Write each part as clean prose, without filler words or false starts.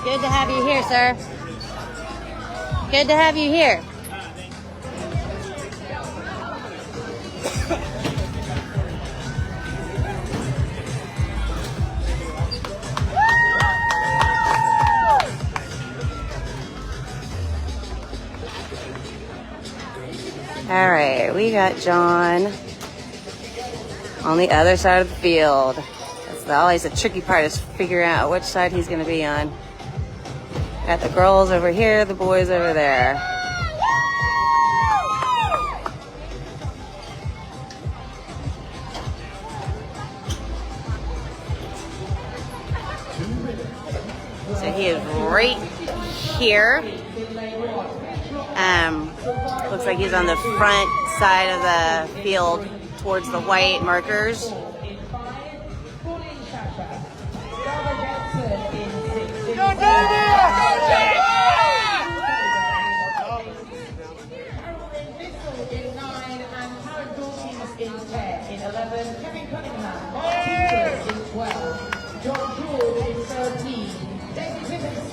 Good to have you here, sir. Good to have you here. All right, we got John on the other side of the field. That's always the tricky part, is figuring out which side he's going to be on. Got the girls over here, the boys over there. So he is right here. Looks like he's on the front side of the field towards the white markers.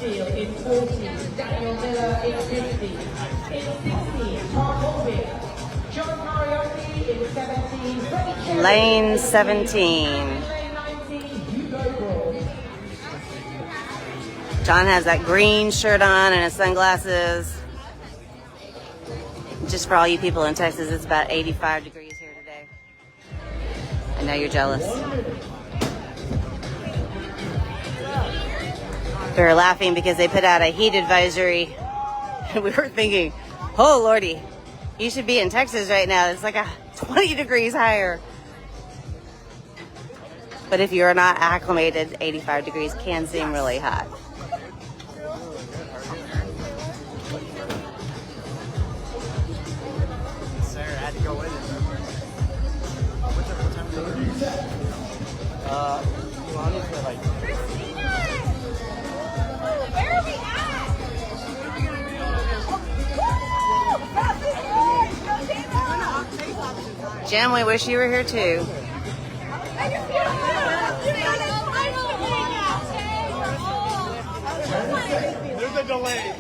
In 14, Daniel Miller in 15, in 16, John Mariotti in 17, Lane 17. John has that green shirt on and his sunglasses. Just for all you people in Texas, it's about 85 degrees here today. I know you're jealous. We were laughing because they put out a heat advisory. And we were thinking, oh lordy, you should be in Texas right now. It's like 20 degrees higher. But if you're not acclimated, 85 degrees can seem really hot. Sir, I had to go in it. What time is it? Honestly, like... Where are we at? Jim, we wish you were here too. There's a delay.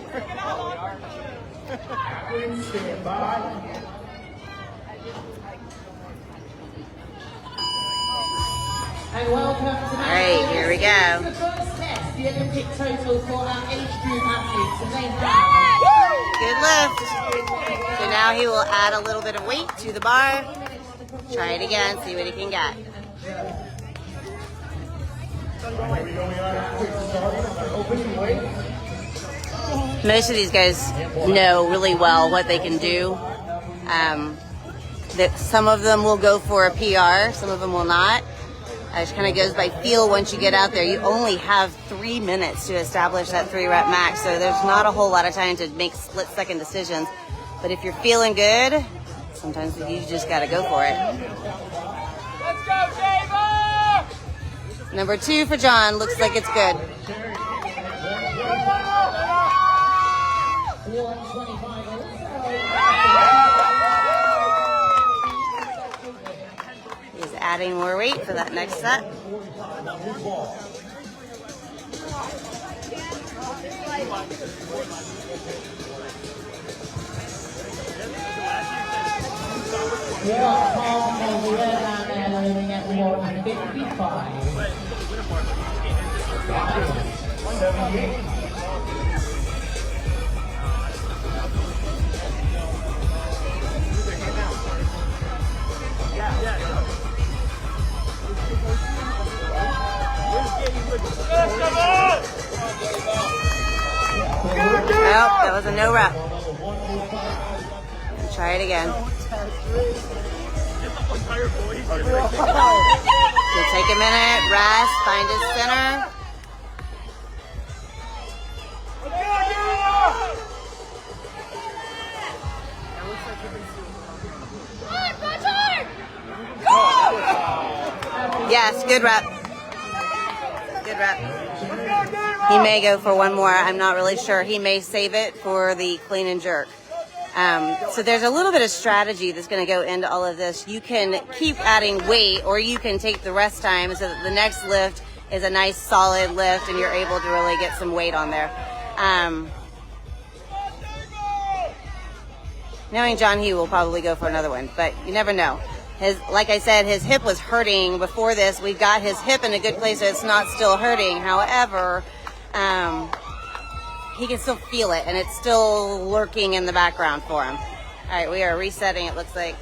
And welcome to All right, here we go. the first test, the Olympic total for our age group athletes. And they have Good lift. So now he will add a little bit of weight to the bar. Try it again, see what he can get. Most of these guys know really well what they can do. That some of them will go for a PR, some of them will not. It just kind of goes by feel once you get out there. You only have 3 minutes to establish that 3-rep max, so there's not a whole lot of time to make split-second decisions. But if you're feeling good, sometimes you just got to go for it. Let's go, Javer! Number 2 for John. Looks like it's good. He's adding more weight for that next set. Nope, that was a no rep. Try it again. So take a minute, rest, find his center. Yes, good rep. Good rep. He may go for one more. I'm not really sure. He may save it for the clean and jerk. So there's a little bit of strategy that's going to go into all of this. You can keep adding weight, or you can take the rest time so that the next lift is a nice solid lift and you're able to really get some weight on there. Knowing John, he will probably go for another one, but you never know. Like I said, his hip was hurting before this. We've got his hip in a good place so it's not still hurting. However, he can still feel it, and it's still lurking in the background for him. All right, we are resetting, it looks like.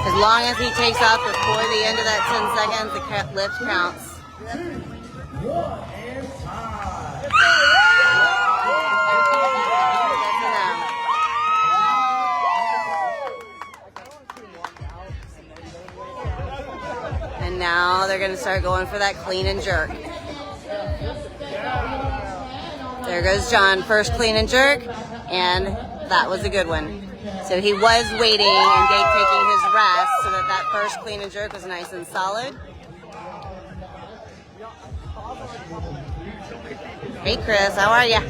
As long as he takes off before the end of that 10 seconds, the lift counts. And now they're going to start going for that clean and jerk. There goes John, first clean and jerk, and that was a good one. So he was waiting and taking his rest so that that first clean and jerk was nice and solid. Hey Chris, how are ya?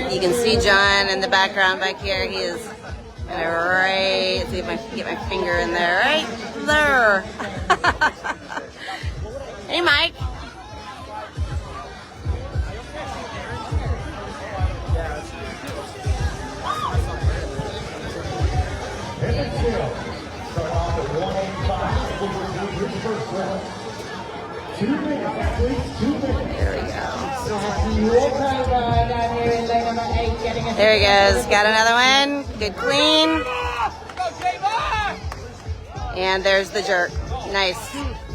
You can see John in the background back here. He is right. See if I can get my finger in there. Right there. Hey Mike. There we go. There he goes. Got another one. Good clean. And there's the jerk. Nice.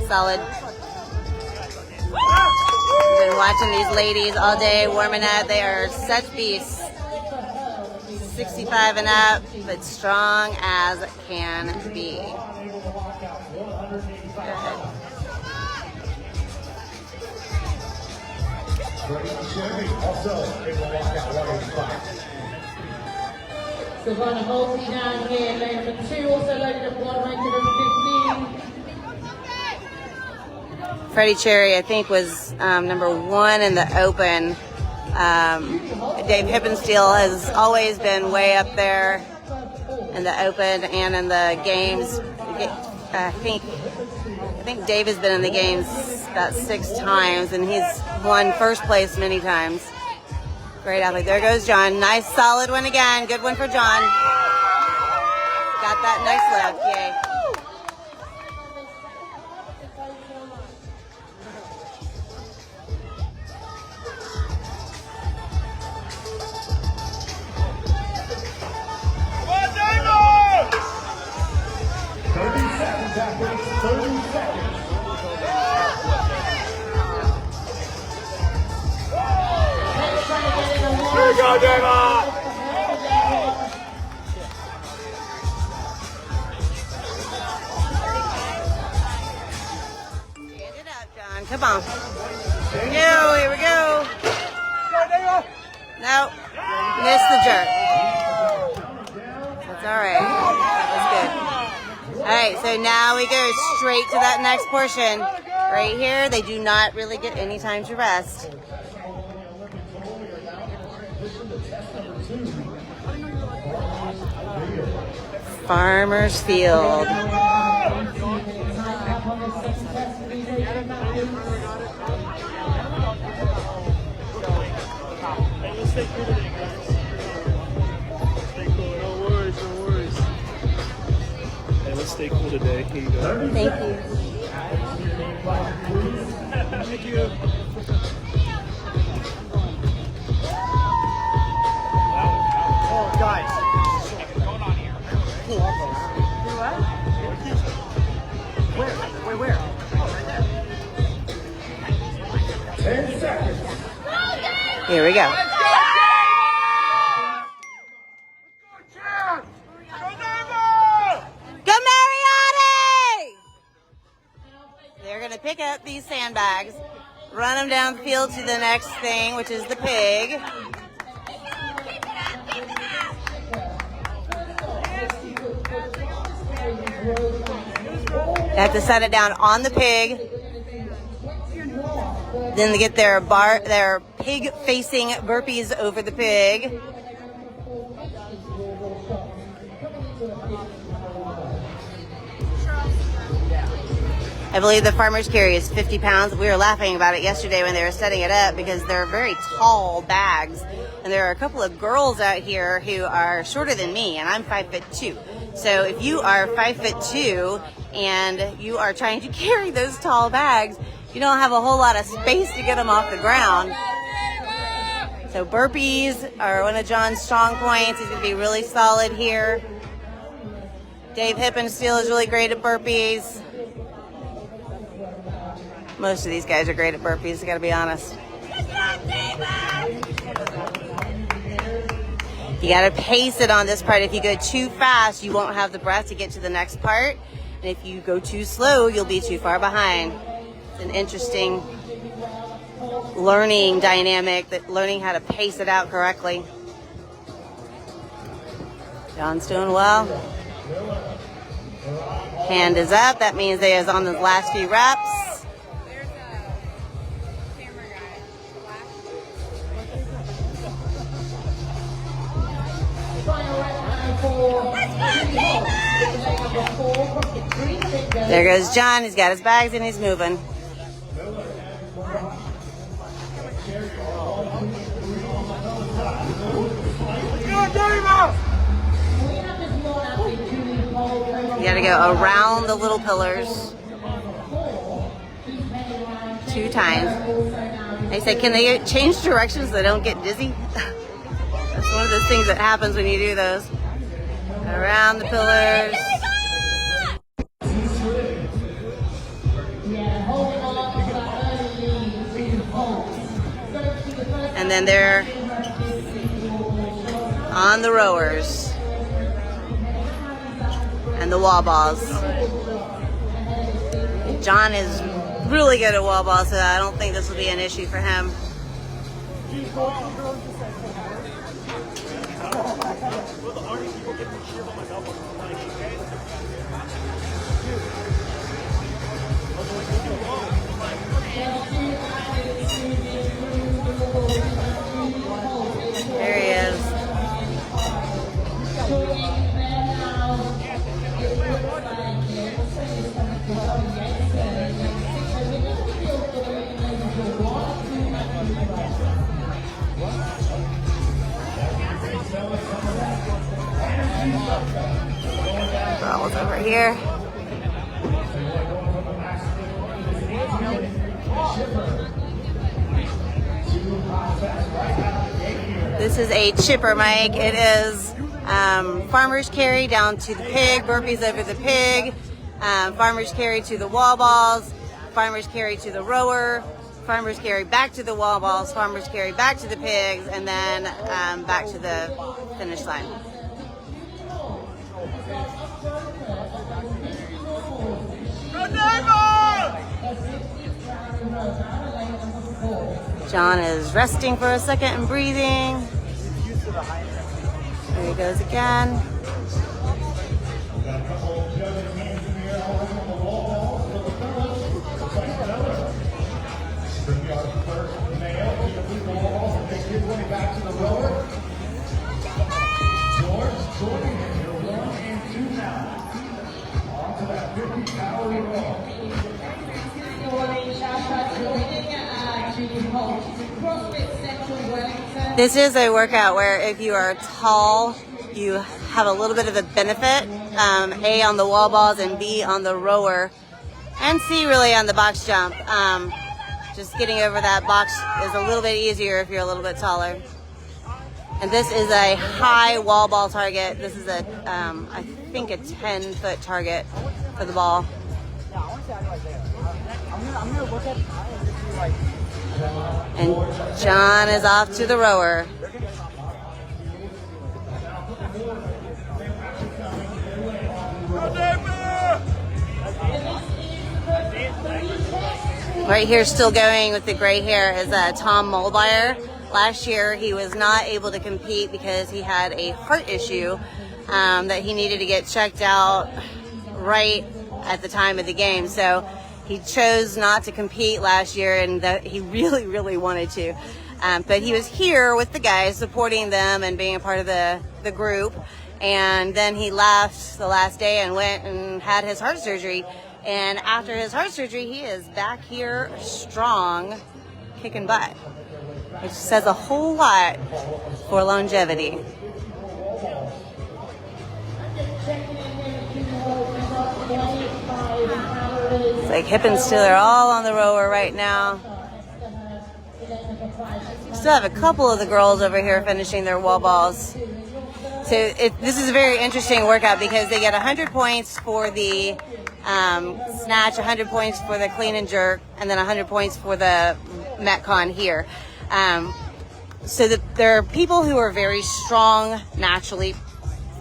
Solid. Been watching these ladies all day warming up. They are such beasts. 65 and up, but strong as can be. Savannah Holty down here, lane number 2, also loaded up water rated number 15. Freddie Cherry, I think, was number 1 in the open. Dave Hippensteel has always been way up there in the open and in the games. I think Dave has been in the games about 6 times, and he's won first place many times. Great athlete. There goes John. Nice, solid one again. Good one for John. Got that nice lift. Yay. Here we go, Deva! Stand it up, John. Come on. Here we go. Here we go. Nope. Missed the jerk. That's all right. That was good. All right, so now we go straight to that next portion. Right here, they do not really get any time to rest. Farmers Field. Let's stay cool today. Here you go. Thank you. Thank you. Oh, guys. What's going on here? What? Where? Oh, right there. 10 seconds. Here we go. Go Mariotti! They're going to pick up these sandbags, run them down the field to the next thing, which is the pig. They have to set it down on the pig. Then they get their pig-facing burpees over the pig. I believe the farmer's carry is 50 pounds. We were laughing about it yesterday when they were setting it up because they're very tall bags. And there are a couple of girls out here who are shorter than me, and I'm 5'2". So if you are 5'2" and you are trying to carry those tall bags, you don't have a whole lot of space to get them off the ground. So burpees are one of John's strong points. He's going to be really solid here. Dave Hippensteel is really great at burpees. Most of these guys are great at burpees, I gotta be honest. You gotta pace it on this part. If you go too fast, you won't have the breath to get to the next part. And if you go too slow, you'll be too far behind. It's an interesting learning dynamic, learning how to pace it out correctly. John's doing well. Hand is up. That means they is on the last few reps. There goes John. He's got his bags and he's moving. You gotta go around the little pillars 2 times. They said, can they change directions so they don't get dizzy? That's one of those things that happens when you do those. Around the pillars. And then they're on the rowers and the wall balls. John is really good at wall balls, so I don't think this will be an issue for him. There he is. Ball's over here. This is a chipper mic. It is farmer's carry down to the pig, burpees over the pig, farmer's carry to the wall balls, farmer's carry to the rower, farmer's carry back to the wall balls, farmer's carry back to the pigs, and then back to the finish line. John is resting for a second and breathing. There he goes again. This is a workout where if you are tall, you have a little bit of a benefit, A on the wall balls and B on the rower, and C really on the box jump. Just getting over that box is a little bit easier if you're a little bit taller. And this is a high wall ball target. This is a, I think a 10-foot target for the ball. And John is off to the rower. Right here, still going with the gray hair, is Tom Mulbauer. Last year, he was not able to compete because he had a heart issue that he needed to get checked out right at the time of the game. So he chose not to compete last year, and he really, really wanted to. But he was here with the guys, supporting them and being a part of the group. And then he left the last day and went and had his heart surgery. And after his heart surgery, he is back here strong, kicking butt, which says a whole lot for longevity. It's like Hip and Steele are all on the rower right now. Still have a couple of the girls over here finishing their wall balls. So this is a very interesting workout because they get 100 points for the snatch, 100 points for the clean and jerk, and then 100 points for the Metcon here. So that there are people who are very strong naturally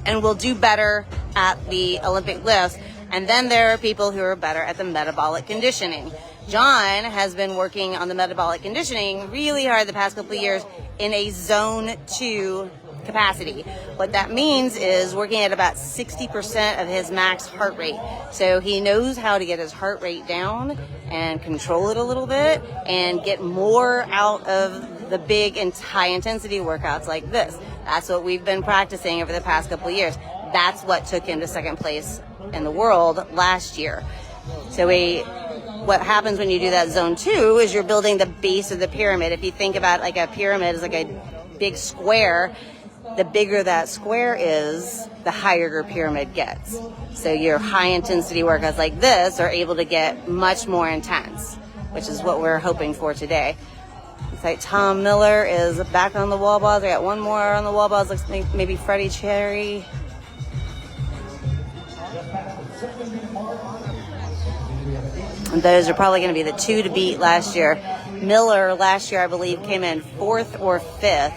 and will do better at the Olympic lifts. And then there are people who are better at the metabolic conditioning. John has been working on the metabolic conditioning really hard the past couple of years in a zone 2 capacity. What that means is working at about 60% of his max heart rate. So he knows how to get his heart rate down and control it a little bit and get more out of the big and high intensity workouts like this. That's what we've been practicing over the past couple of years. That's what took him to second place in the world last year. So what happens when you do that zone 2 is you're building the base of the pyramid. If you think about like a pyramid is like a big square, the bigger that square is, the higher your pyramid gets. So your high intensity workouts like this are able to get much more intense, which is what we're hoping for today. Looks like Tom Miller is back on the wall balls. I got one more on the wall balls. Looks like maybe Freddie Cherry. And those are probably going to be the 2 to beat last year. Miller last year, I believe, came in 4th or 5th.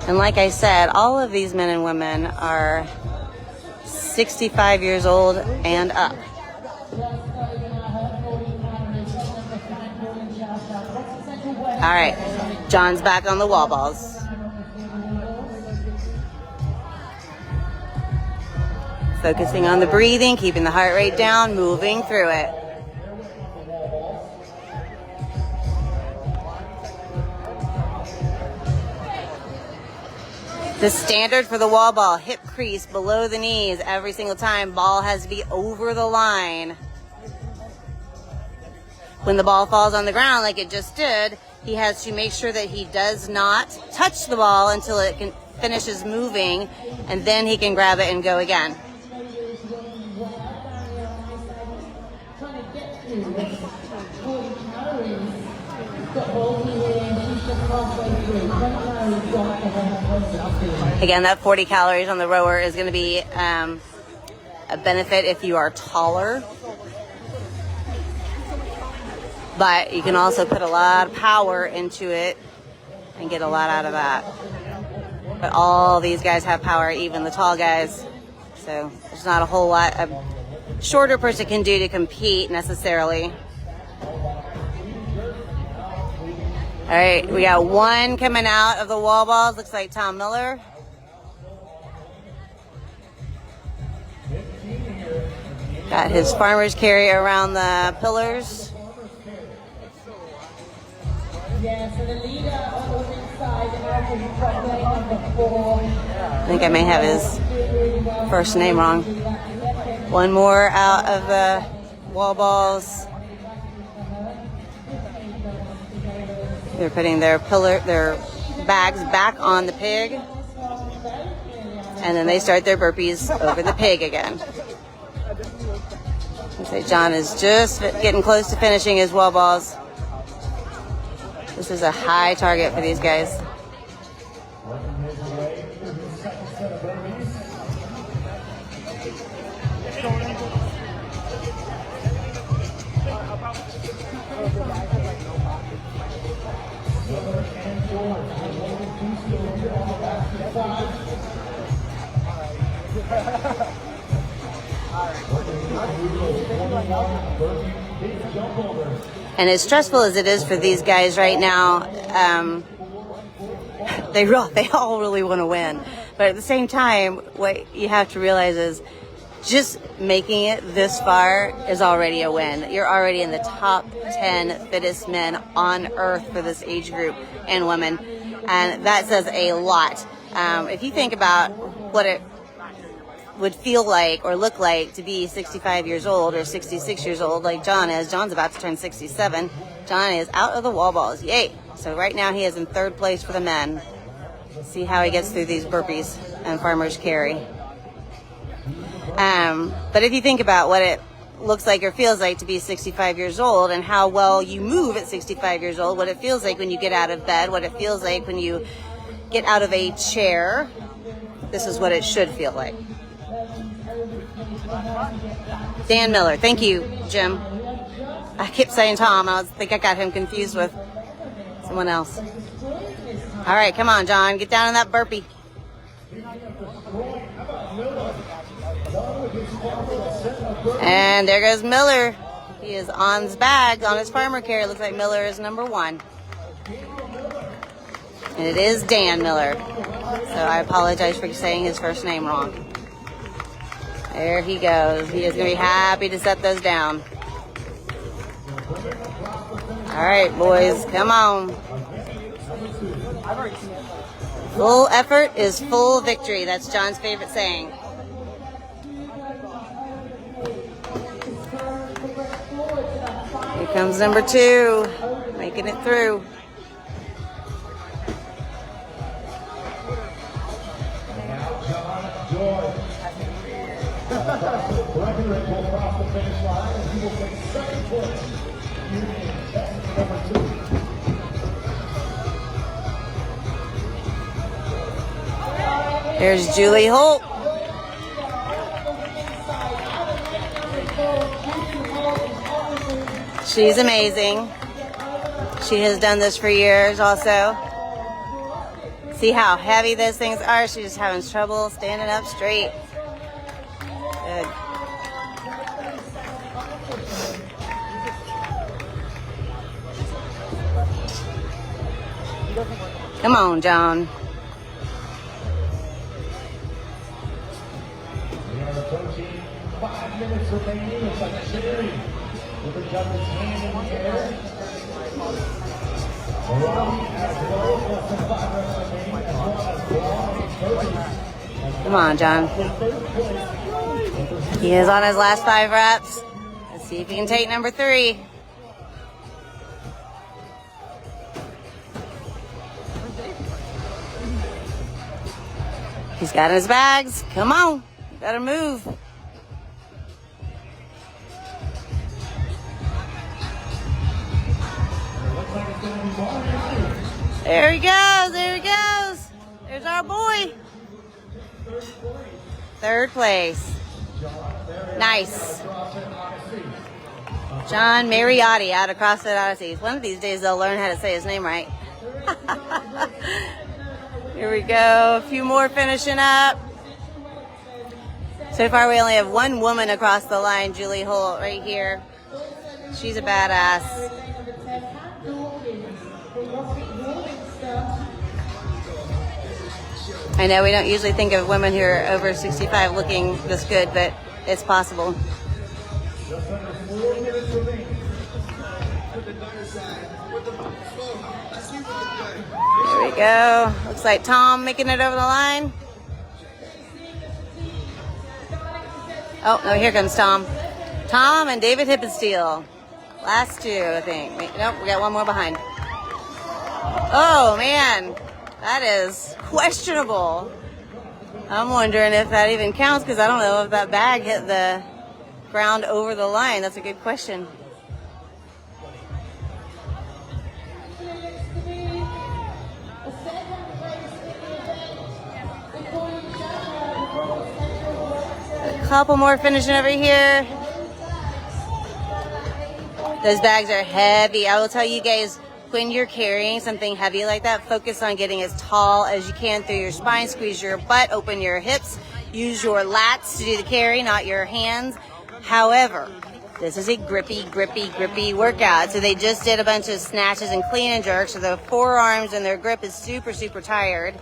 And like I said, all of these men and women are 65 years old and up. All right, John's back on the wall balls. Focusing on the breathing, keeping the heart rate down, moving through it. The standard for the wall ball, hip crease below the knees every single time. Ball has to be over the line. When the ball falls on the ground like it just did, he has to make sure that he does not touch the ball until it finishes moving, and then he can grab it and go again. Again, that 40 calories on the rower is going to be a benefit if you are taller. But you can also put a lot of power into it and get a lot out of that. But all these guys have power, even the tall guys. So there's not a whole lot a shorter person can do to compete necessarily. All right, we got one coming out of the wall balls. Looks like Tom Miller. Got his farmer's carry around the pillars. I think I may have his first name wrong. One more out of the wall balls. They're putting their bags back on the pig. And then they start their burpees over the pig again. So John is just getting close to finishing his wall balls. This is a high target for these guys. And as stressful as it is for these guys right now, they all really want to win. But at the same time, what you have to realize is just making it this far is already a win. You're already in the top 10 fittest men on earth for this age group and women. And that says a lot. If you think about what it would feel like or look like to be 65 years old or 66 years old like John is. John's about to turn 67. John is out of the wall balls. Yay! So right now he is in third place for the men. See how he gets through these burpees and farmer's carry. But if you think about what it looks like or feels like to be 65 years old and how well you move at 65 years old, what it feels like when you get out of bed, what it feels like when you get out of a chair, this is what it should feel like. Dan Miller. Thank you, Jim. I kept saying Tom. I think I got him confused with someone else. All right, come on, John. Get down in that burpee. And there goes Miller. He is on his bags, on his farmer carry. Looks like Miller is number 1. And it is Dan Miller. So I apologize for saying his first name wrong. There he goes. He is going to be happy to set those down. All right, boys, come on. Full effort is full victory. That's John's favorite saying. Here comes number 2, making it through. There's Julie Holt. She's amazing. She has done this for years also. See how heavy those things are? She's just having trouble standing up straight. Good. Come on, John. We are approaching 5 minutes remaining. It's like cheering with the judge's hand in the air. Come on, John. He is on his last 5 reps. Let's see if he can take number 3. He's got his bags. Come on. You gotta move. There he goes. There he goes. There's our boy. 3rd place. Nice. John Mariotti out of CrossFit Odyssey. One of these days they'll learn how to say his name right. Here we go. A few more finishing up. So far we only have 1 woman across the line, Julie Holt right here. She's a badass. I know we don't usually think of women who are over 65 looking this good, but it's possible. There we go. Looks like Tom making it over the line. Oh, no, here comes Tom. Tom and David Hippensteel. Last 2, I think. Nope, we got 1 more behind. Oh, man. That is questionable. I'm wondering if that even counts because I don't know if that bag hit the ground over the line. That's a good question. A couple more finishing over here. Those bags are heavy. I will tell you guys, when you're carrying something heavy like that, focus on getting as tall as you can through your spine. Squeeze your butt, open your hips, use your lats to do the carry, not your hands. However, This is a grippy workout. So they just did a bunch of snatches and clean and jerks. So the forearms and their grip is super tired.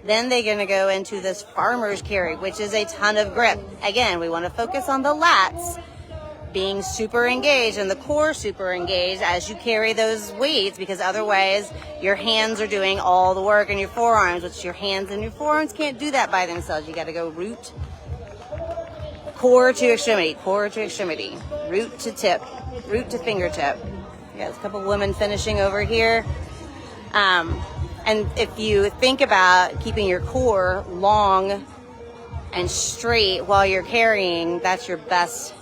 Then they're going to go into this farmer's carry, which is a ton of grip. Again, we want to focus on the lats being super engaged and the core super engaged as you carry those weights, because otherwise your hands are doing all the work and your forearms, which your hands and your forearms can't do that by themselves. You got to go core to extremity, root to tip, root to fingertip. There's a couple women finishing over here. And if you think about keeping your core long and straight while you're carrying, that's your best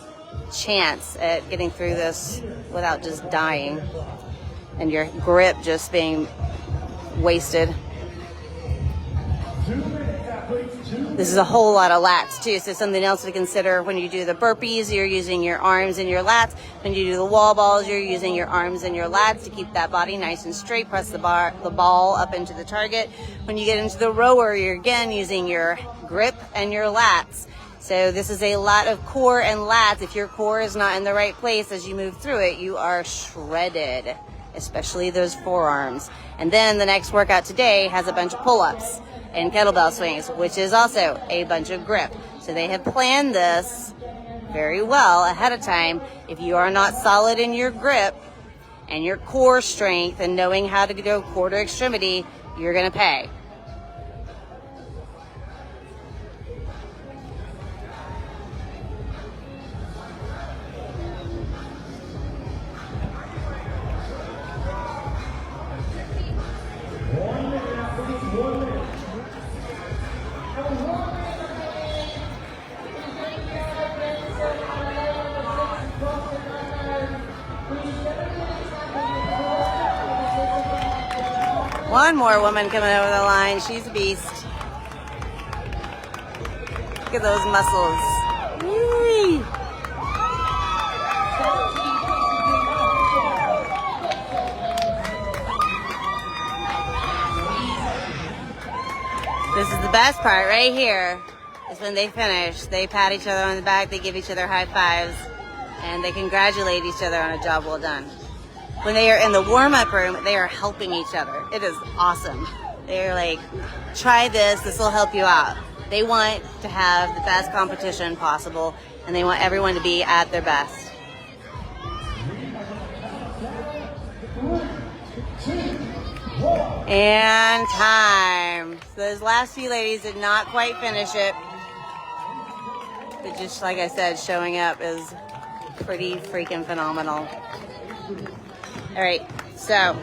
chance at getting through this without just dying and your grip just being wasted. This is a whole lot of lats too, so something else to consider when you do the burpees, you're using your arms and your lats. When you do the wall balls, you're using your arms and your lats to keep that body nice and straight. Press the ball up into the target. When you get into the rower, you're again using your grip and your lats. So this is a lot of core and lats. If your core is not in the right place as you move through it, you are shredded, especially those forearms. And then the next workout today has a bunch of pull-ups and kettlebell swings, which is also a bunch of grip. So they have planned this very well ahead of time. If you are not solid in your grip and your core strength and knowing how to go core to extremity, you're going to pay. One more woman coming over the line. She's a beast. Look at those muscles. Whee! This is the best part right here, is when they finish. They pat each other on the back, they give each other high fives, and they congratulate each other on a job well done. When they are in the warm-up room, they are helping each other. It is awesome. They're like, try this will help you out. They want to have the best competition possible, and they want everyone to be at their best. And time. So those last few ladies did not quite finish it. But just like I said, showing up is pretty freaking phenomenal. All right, so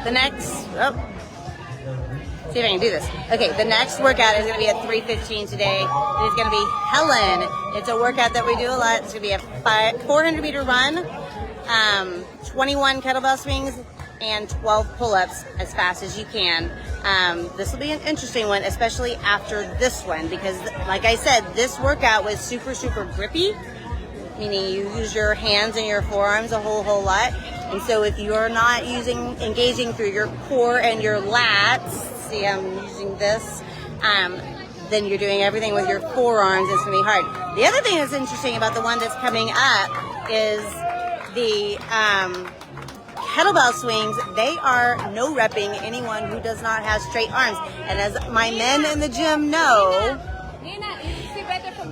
the next, see if I can do this. Okay, the next workout is going to be at 3:15 today. It's going to be Helen. It's a workout that we do a lot. It's going to be a 400-meter run, 21 kettlebell swings, and 12 pull-ups as fast as you can. This will be an interesting one, especially after this one, because like I said, this workout was super grippy, meaning you use your hands and your forearms a whole lot. And so if you are not engaging through your core and your lats, see I'm using this, then you're doing everything with your forearms. It's going to be hard. The other thing that's interesting about the one that's coming up is the kettlebell swings. They are no repping anyone who does not have straight arms. And as my men in the gym know,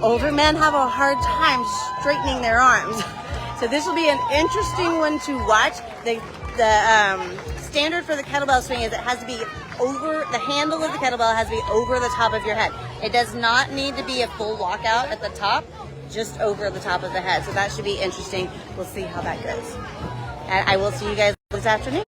older men have a hard time straightening their arms. So this will be an interesting one to watch. The standard for the kettlebell swing is it has to be over, the handle of the kettlebell has to be over the top of your head. It does not need to be a full lockout at the top, just over the top of the head. So that should be interesting. We'll see how that goes. And I will see you guys this afternoon.